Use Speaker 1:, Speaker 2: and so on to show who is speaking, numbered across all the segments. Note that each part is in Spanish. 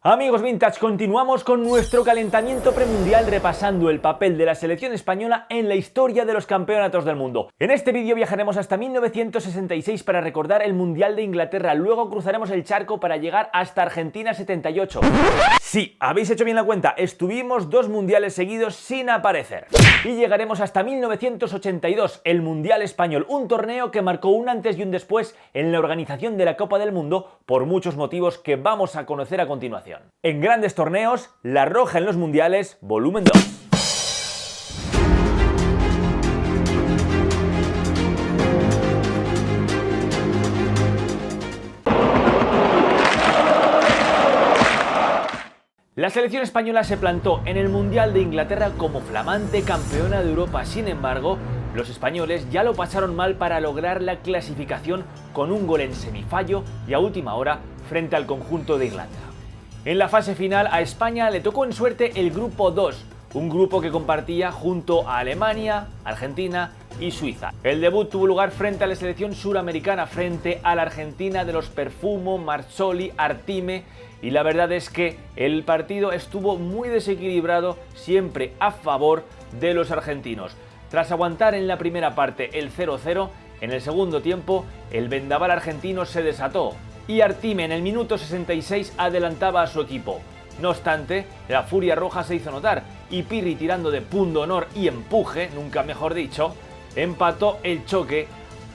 Speaker 1: Amigos Vintage, continuamos con nuestro calentamiento premundial repasando el papel de la selección española en la historia de los campeonatos del mundo. En este vídeo viajaremos hasta 1966 para recordar el Mundial de Inglaterra, luego cruzaremos el charco para llegar hasta Argentina 78. Sí, habéis hecho bien la cuenta, estuvimos 2 mundiales seguidos sin aparecer. Y llegaremos hasta 1982, el Mundial Español, un torneo que marcó un antes y un después en la organización de la Copa del Mundo por muchos motivos que vamos a conocer a continuación. En grandes torneos, la roja en los mundiales, volumen 2. La selección española se plantó en el Mundial de Inglaterra como flamante campeona de Europa. Sin embargo, los españoles ya lo pasaron mal para lograr la clasificación con un gol en semifallo y a última hora frente al conjunto de Irlanda. En la fase final a España le tocó en suerte el grupo 2, un grupo que compartía junto a Alemania, Argentina y Suiza. El debut tuvo lugar frente a la selección suramericana, frente a la Argentina de los Perfumo, Marzoli, Artime, y la verdad es que el partido estuvo muy desequilibrado, siempre a favor de los argentinos. Tras aguantar en la primera parte el 0-0, en el segundo tiempo el vendaval argentino se desató y Artime en el minuto 66 adelantaba a su equipo. No obstante, la furia roja se hizo notar y Pirri, tirando de pundonor y empuje, nunca mejor dicho, empató el choque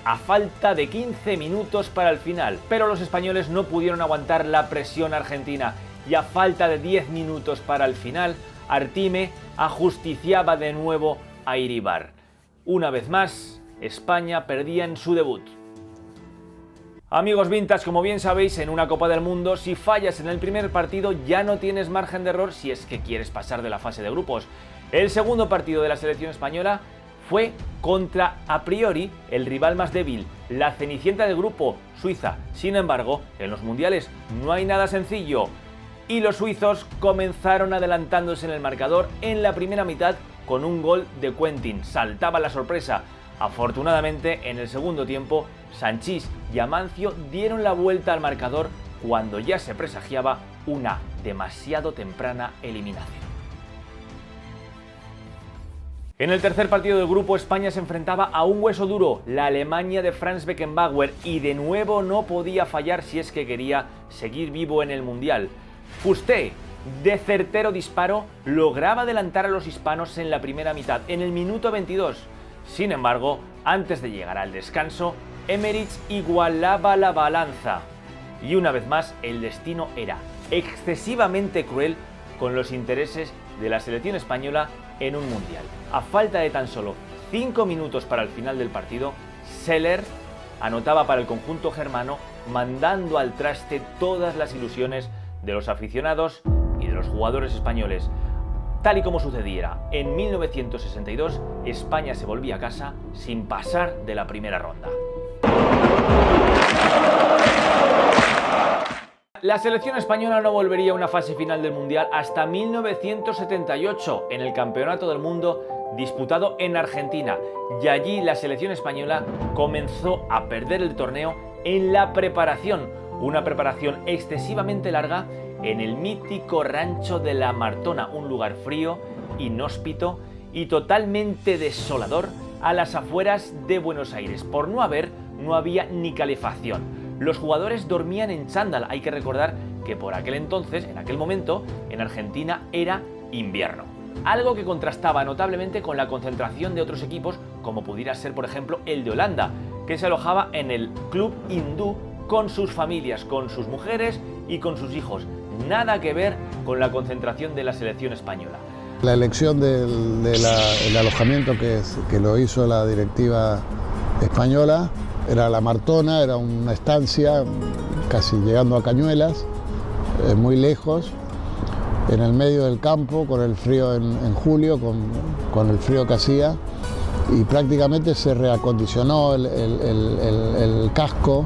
Speaker 1: a falta de 15 minutos para el final. Pero los españoles no pudieron aguantar la presión argentina y a falta de 10 minutos para el final, Artime ajusticiaba de nuevo a Iribar. Una vez más, España perdía en su debut. Amigos Vintage, como bien sabéis, en una Copa del Mundo, si fallas en el primer partido ya no tienes margen de error si es que quieres pasar de la fase de grupos. El segundo partido de la selección española fue contra, a priori, el rival más débil, la cenicienta del grupo, Suiza. Sin embargo, en los mundiales no hay nada sencillo y los suizos comenzaron adelantándose en el marcador en la primera mitad con un gol de Quentin. Saltaba la sorpresa. Afortunadamente, en el segundo tiempo, Sanchís y Amancio dieron la vuelta al marcador cuando ya se presagiaba una demasiado temprana eliminación. En el tercer partido del grupo, España se enfrentaba a un hueso duro, la Alemania de Franz Beckenbauer, y de nuevo no podía fallar si es que quería seguir vivo en el Mundial. Fusté, de certero disparo, lograba adelantar a los hispanos en la primera mitad, en el minuto 22. Sin embargo, antes de llegar al descanso, Emmerich igualaba la balanza. Y una vez más, el destino era excesivamente cruel con los intereses de la selección española en un mundial. A falta de tan solo 5 minutos para el final del partido, Seller anotaba para el conjunto germano, mandando al traste todas las ilusiones de los aficionados y de los jugadores españoles. Tal y como sucediera en 1962, España se volvía a casa sin pasar de la primera ronda. La selección española no volvería a una fase final del Mundial hasta 1978, en el Campeonato del Mundo disputado en Argentina, y allí la selección española comenzó a perder el torneo en la preparación, una preparación excesivamente larga en el mítico rancho de La Martona, un lugar frío, inhóspito y totalmente desolador a las afueras de Buenos Aires. Por no había ni calefacción. Los jugadores dormían en chándal. Hay que recordar que por aquel entonces, en aquel momento, en Argentina era invierno. Algo que contrastaba notablemente con la concentración de otros equipos, como pudiera ser, por ejemplo, el de Holanda, que se alojaba en el Club Hindú con sus familias, con sus mujeres y con sus hijos. Nada que ver con la concentración de la selección española.
Speaker 2: La elección del alojamiento que lo hizo la directiva española era La Martona, era una estancia casi llegando a Cañuelas, muy lejos, en el medio del campo, con el frío en julio, con el frío que hacía, y prácticamente se reacondicionó el casco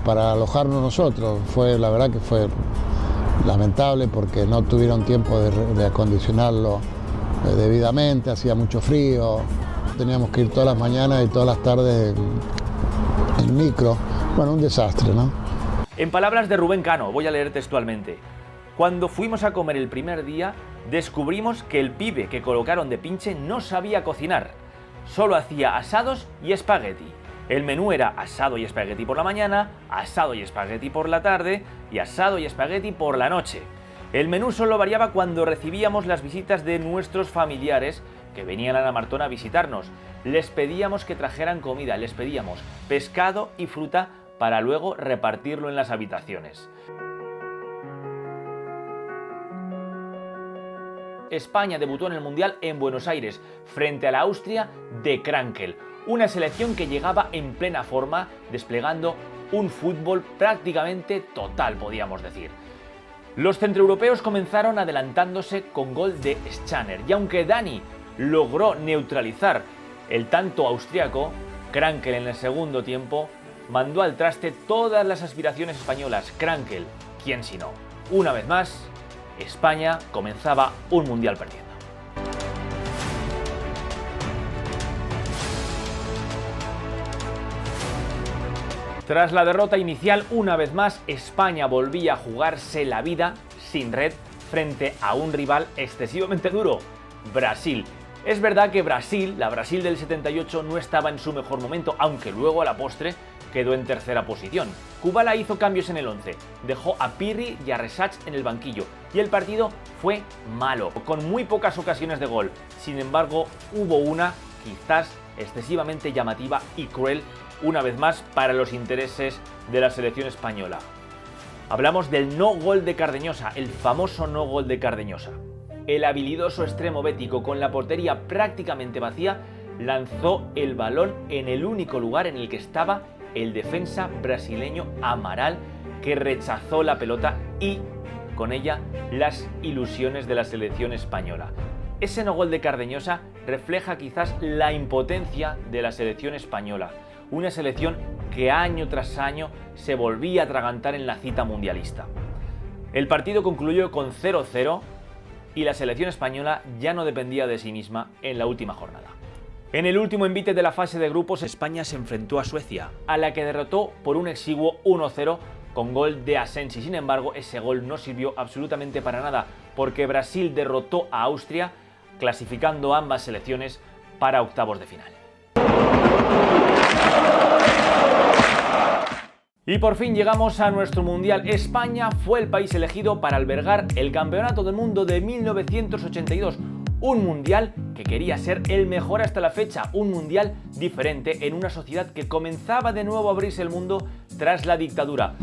Speaker 2: para alojarnos nosotros. La verdad que fue lamentable porque no tuvieron tiempo de acondicionarlo debidamente, hacía mucho frío, teníamos que ir todas las mañanas y todas las tardes en micro, bueno, un desastre, ¿no?
Speaker 1: En palabras de Rubén Cano, voy a leer textualmente: cuando fuimos a comer el primer día, descubrimos que el pibe que colocaron de pinche no sabía cocinar. Solo hacía asados y espagueti. El menú era asado y espagueti por la mañana, asado y espagueti por la tarde y asado y espagueti por la noche. El menú solo variaba cuando recibíamos las visitas de nuestros familiares que venían a la Martona a visitarnos. Les pedíamos que trajeran comida, les pedíamos pescado y fruta para luego repartirlo en las habitaciones. España debutó en el Mundial en Buenos Aires, frente a la Austria de Krankel, una selección que llegaba en plena forma, desplegando un fútbol prácticamente total, podríamos decir. Los centroeuropeos comenzaron adelantándose con gol de Schanner, y aunque Dani logró neutralizar el tanto austriaco, Krankel en el segundo tiempo mandó al traste todas las aspiraciones españolas. Krankel, ¿quién si no? Una vez más, España comenzaba un mundial perdiendo. Tras la derrota inicial, una vez más, España volvía a jugarse la vida sin red frente a un rival excesivamente duro, Brasil. Es verdad que la Brasil del 78 no estaba en su mejor momento, aunque luego a la postre quedó en tercera posición. Kubala hizo cambios en el 11, dejó a Pirri y a Resach en el banquillo, y el partido fue malo, con muy pocas ocasiones de gol. Sin embargo, hubo una, quizás excesivamente llamativa y cruel, una vez más para los intereses de la selección española. Hablamos del no gol de Cardeñosa, el famoso no gol de Cardeñosa. El habilidoso extremo bético, con la portería prácticamente vacía, lanzó el balón en el único lugar en el que estaba el defensa brasileño Amaral, que rechazó la pelota y, con ella, las ilusiones de la selección española. Ese no gol de Cardeñosa refleja quizás la impotencia de la selección española, una selección que año tras año se volvía a atragantar en la cita mundialista. El partido concluyó con 0-0 y la selección española ya no dependía de sí misma en la última jornada. En el último envite de la fase de grupos, España se enfrentó a Suecia, a la que derrotó por un exiguo 1-0 con gol de Asensi. Sin embargo, ese gol no sirvió absolutamente para nada, porque Brasil derrotó a Austria, clasificando a ambas selecciones para octavos de final. Y por fin llegamos a nuestro Mundial. España fue el país elegido para albergar el Campeonato del Mundo de 1982. Un Mundial que quería ser el mejor hasta la fecha, un Mundial diferente en una sociedad que comenzaba de nuevo a abrirse el mundo tras la dictadura.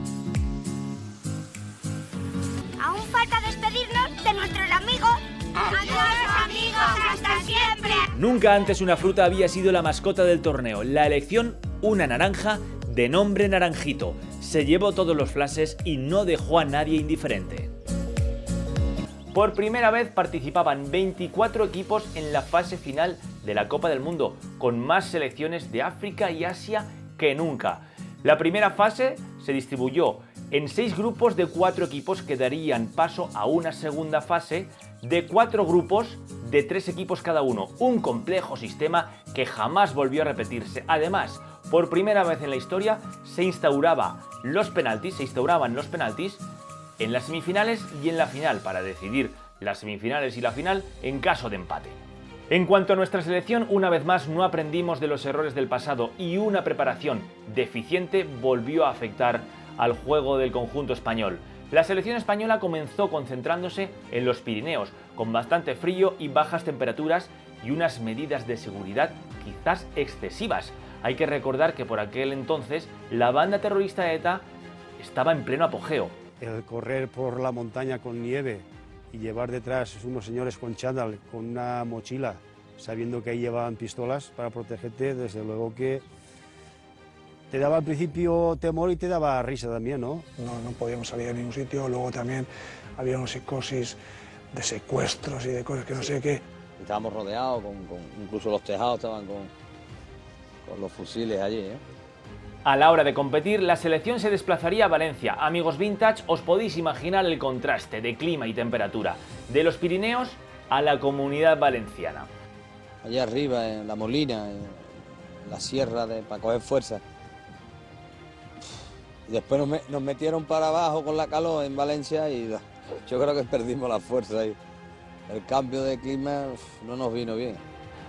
Speaker 3: Aún falta despedirnos de nuestros amigos. ¡Adiós, amigos! ¡Hasta siempre!
Speaker 1: Nunca antes una fruta había sido la mascota del torneo. La elección, una naranja de nombre Naranjito. Se llevó todos los flashes y no dejó a nadie indiferente. Por primera vez participaban 24 equipos en la fase final de la Copa del Mundo, con más selecciones de África y Asia que nunca. La primera fase se distribuyó en 6 grupos de 4 equipos que darían paso a una segunda fase de 4 grupos de 3 equipos cada uno. Un complejo sistema que jamás volvió a repetirse. Además, por primera vez en la historia se instauraban los penaltis en las semifinales y en la final, para decidir las semifinales y la final en caso de empate. En cuanto a nuestra selección, una vez más no aprendimos de los errores del pasado y una preparación deficiente volvió a afectar al juego del conjunto español. La selección española comenzó concentrándose en los Pirineos, con bastante frío y bajas temperaturas y unas medidas de seguridad quizás excesivas. Hay que recordar que por aquel entonces la banda terrorista ETA estaba en pleno apogeo.
Speaker 4: El correr por la montaña con nieve y llevar detrás unos señores con chándal, con una mochila, sabiendo que ahí llevaban pistolas para protegerte, desde luego que te daba al principio temor y te daba risa también, ¿no?
Speaker 5: No podíamos salir a ningún sitio, luego también había una psicosis de secuestros y de cosas que no sé qué.
Speaker 6: Estábamos rodeados, incluso los tejados estaban con los fusiles allí, ¿eh?
Speaker 1: A la hora de competir, la selección se desplazaría a Valencia. Amigos vintage, os podéis imaginar el contraste de clima y temperatura de los Pirineos a la Comunidad Valenciana.
Speaker 6: Allá arriba, en La Molina, en la sierra para coger fuerza. Después nos metieron para abajo con la calor en Valencia y yo creo que perdimos la fuerza ahí. El cambio de clima no nos vino bien.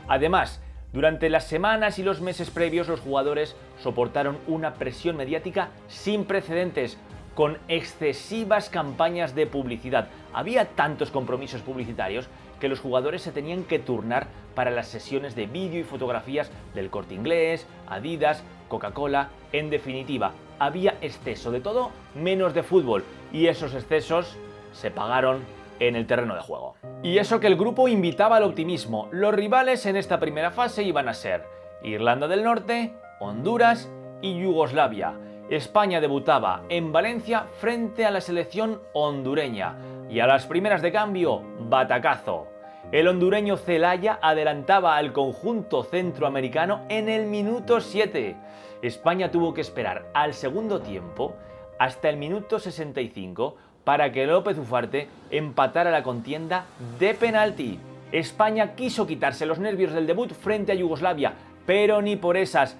Speaker 1: Además, durante las semanas y los meses previos los jugadores soportaron una presión mediática sin precedentes, con excesivas campañas de publicidad. Había tantos compromisos publicitarios que los jugadores se tenían que turnar para las sesiones de vídeo y fotografías del Corte Inglés, Adidas, Coca-Cola. En definitiva, había exceso de todo menos de fútbol, y esos excesos se pagaron en el terreno de juego. Y eso que el grupo invitaba al optimismo. Los rivales en esta primera fase iban a ser Irlanda del Norte, Honduras y Yugoslavia. España debutaba en Valencia frente a la selección hondureña, y a las primeras de cambio, batacazo. El hondureño Zelaya adelantaba al conjunto centroamericano en el minuto 7. España tuvo que esperar al segundo tiempo hasta el minuto 65 para que López Ufarte empatara la contienda de penalti. España quiso quitarse los nervios del debut frente a Yugoslavia, pero ni por esas.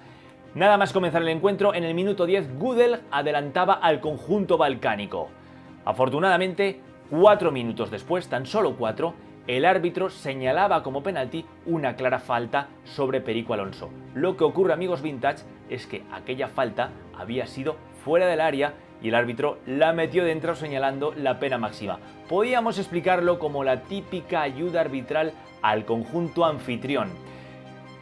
Speaker 1: Nada más comenzar el encuentro, en el minuto 10 Gudel adelantaba al conjunto balcánico. Afortunadamente, 4 minutos después, tan solo 4, el árbitro señalaba como penalti una clara falta sobre Perico Alonso. Lo que ocurre, amigos vintage, es que aquella falta había sido fuera del área y el árbitro la metió dentro señalando la pena máxima. Podíamos explicarlo como la típica ayuda arbitral al conjunto anfitrión.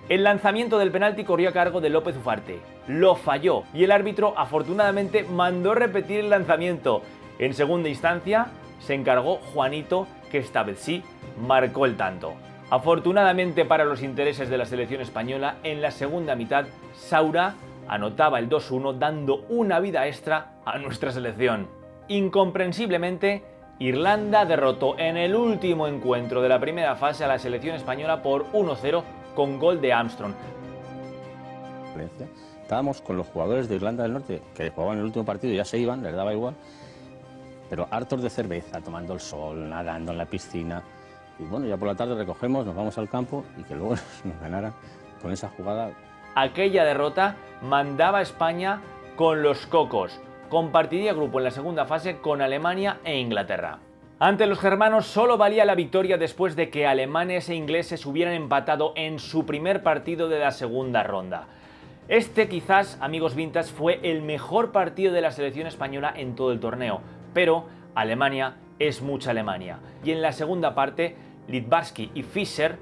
Speaker 1: El lanzamiento del penalti corrió a cargo de López Ufarte. Lo falló y el árbitro afortunadamente mandó repetir el lanzamiento. En segunda instancia se encargó Juanito, que esta vez sí marcó el tanto. Afortunadamente para los intereses de la selección española, en la segunda mitad Saura anotaba el 2-1 dando una vida extra a nuestra selección. Incomprensiblemente, Irlanda derrotó en el último encuentro de la primera fase a la selección española por 1-0 con gol de Armstrong.
Speaker 7: Estábamos con los jugadores de Irlanda del Norte que jugaban el último partido, ya se iban, les daba igual, pero hartos de cerveza, tomando el sol, nadando en la piscina. Y bueno, ya por la tarde recogemos, nos vamos al campo y que luego nos ganaran con esa jugada.
Speaker 1: Aquella derrota mandaba a España con los cocos. Compartiría grupo en la segunda fase con Alemania e Inglaterra. Ante los germanos solo valía la victoria después de que alemanes e ingleses hubieran empatado en su primer partido de la segunda ronda. Este quizás, amigos vintage, fue el mejor partido de la selección española en todo el torneo, pero Alemania es mucha Alemania. Y en la segunda parte, Littbarski y Fischer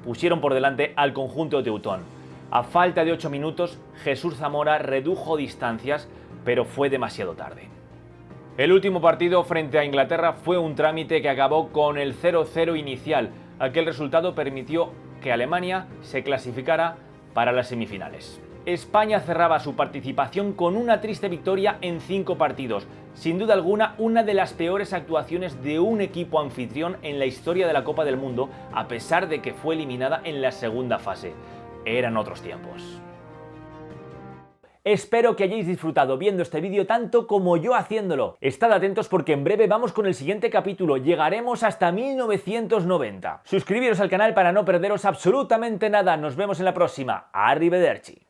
Speaker 1: pusieron por delante al conjunto teutón. A falta de 8 minutos, Jesús Zamora redujo distancias, pero fue demasiado tarde. El último partido frente a Inglaterra fue un trámite que acabó con el 0-0 inicial. Aquel resultado permitió que Alemania se clasificara para las semifinales. España cerraba su participación con una triste victoria en 5 partidos. Sin duda alguna, una de las peores actuaciones de un equipo anfitrión en la historia de la Copa del Mundo, a pesar de que fue eliminada en la segunda fase. Eran otros tiempos. Espero que hayáis disfrutado viendo este vídeo tanto como yo haciéndolo. Estad atentos porque en breve vamos con el siguiente capítulo. Llegaremos hasta 1990. Suscribiros al canal para no perderos absolutamente nada. Nos vemos en la próxima. Arrivederci.